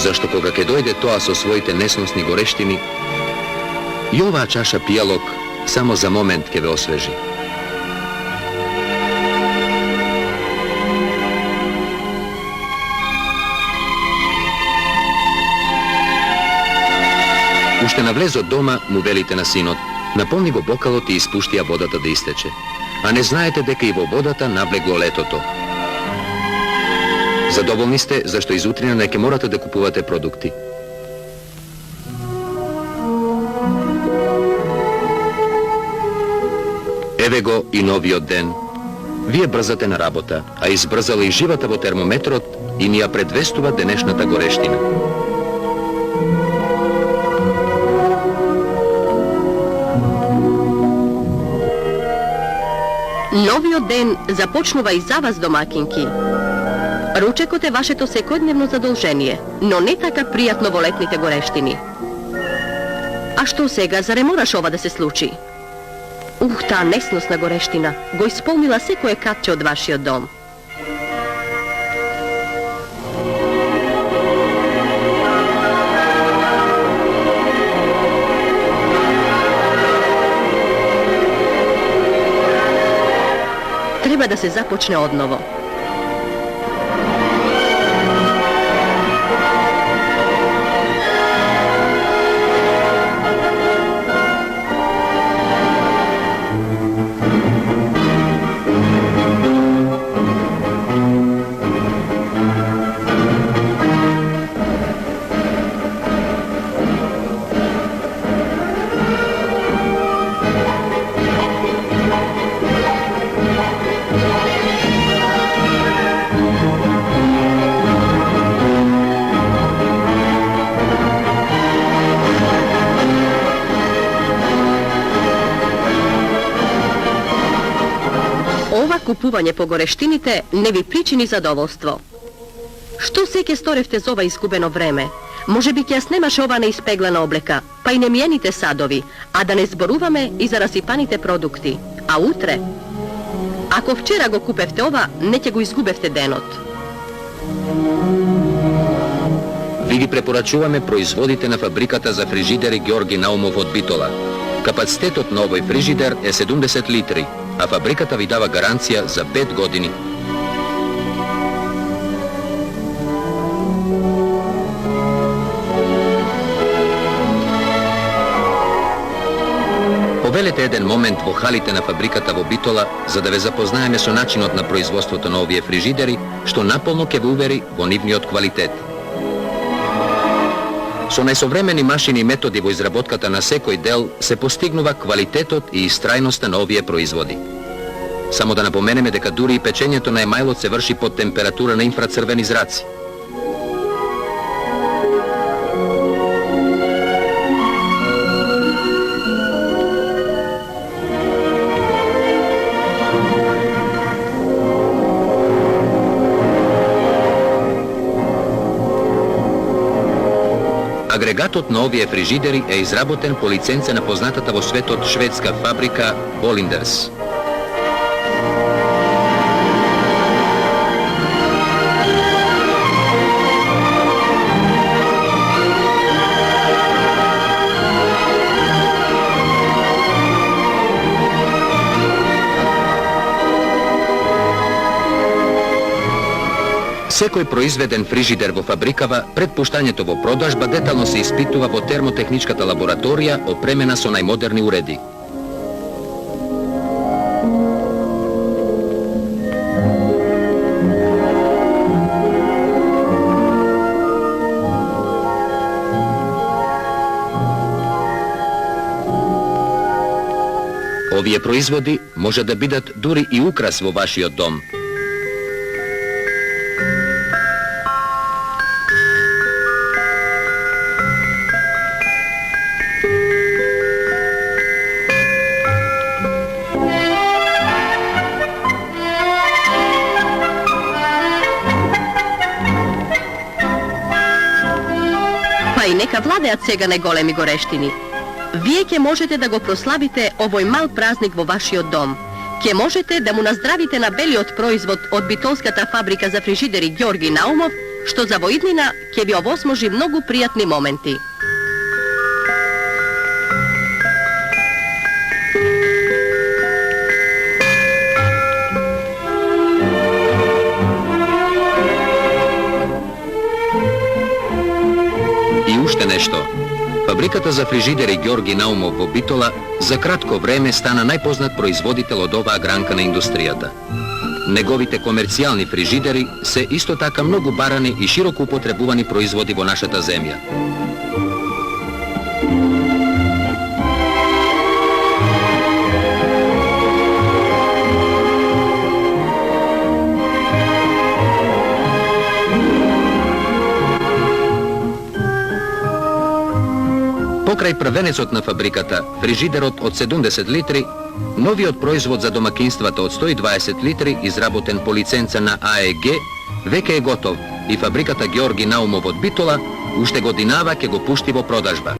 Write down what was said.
Zašto koga ke dojde тоа со своите несносни горештини, и оваа чаша пијалок само за момент ке ве освежи. Уште на влез од дома му велите на синот: наполни го бокалот и испушти ја водата да истече. А не знаете дека и во водата навлегло летото. Задоволни сте зашто изутрина не ќе морате да купувате продукти. Еве го и новиот ден. Вие брзате на работа, а избрзала и живата во термометрот и ни ја предвестува денешната горештина. Новиот ден започнува и за вас, домакинки. Ручекот е вашето секојдневно задолжение, но не така пријатно во летните горештини. А што сега, заре мораш ова да се случи? Таа несносна горештина го исполнила секое катче од вашиот дом. Треба да се започне одново. Купување по горештините не ви причини задоволство. Што се ке сторевте за ова изгубено време? Може би ќе ја снемаше ова неиспеглана облека, па и немиените садови, а да не зборуваме и за расипаните продукти. А утре? Ако вчера го купевте ова, не ќе го изгубевте денот. Ви ги препорачуваме производите на фабриката за фрижидери Георги Наумов од Битола. Капацитетот на овој фрижидер е 70 литри, а фабриката ви дава гаранција за 5 години. Повелете еден момент во халите на фабриката во Битола, за да ве запознаеме со начинот на производството на овие фрижидери, што наполно ќе ве увери во нивниот квалитет. Со најсовремени машини и методи во изработката на секој дел се постигнува квалитетот и истрајноста на овие производи. Само да напоменеме дека дури и печењето на емајлот се врши под температура на инфрацрвени зраци. Агрегатот на овие фрижидери е изработен по лиценца на познатата во светот шведска фабрика Bolinders. Секој произведен фрижидер во фабрикава, пред пуштањето во продажба, детално се испитува во термотехничката лабораторија, опремена со најмодерни уреди. Овие производи може да бидат дури и украс во вашиот дом. Па и нека владеат сега неголеми горештини. Вие ќе можете да го прославите овој мал празник во вашиот дом. Ќе можете да му наздравите на белиот производ од битолската фабрика за фрижидери Георги Наумов što za voidnina ќе ви овозможи многу пријатни моменти. И уште нешто. Фабриката за фрижидери Ѓорги Наумов во Битола за кратко време стана најпознат производител од оваа гранка на индустријата. Неговите комерцијални фрижидери се исто така многу барани и широко употребувани производи во нашата земја. Покрај првенецот на фабриката, фрижидерот од 70 литри, новиот производ за домакинствата од 120 литри, изработен по лиценца на АЕГ, веќе е готов и фабриката Ѓорги Наумов од Битола уште годинава ќе го пушти во продажба.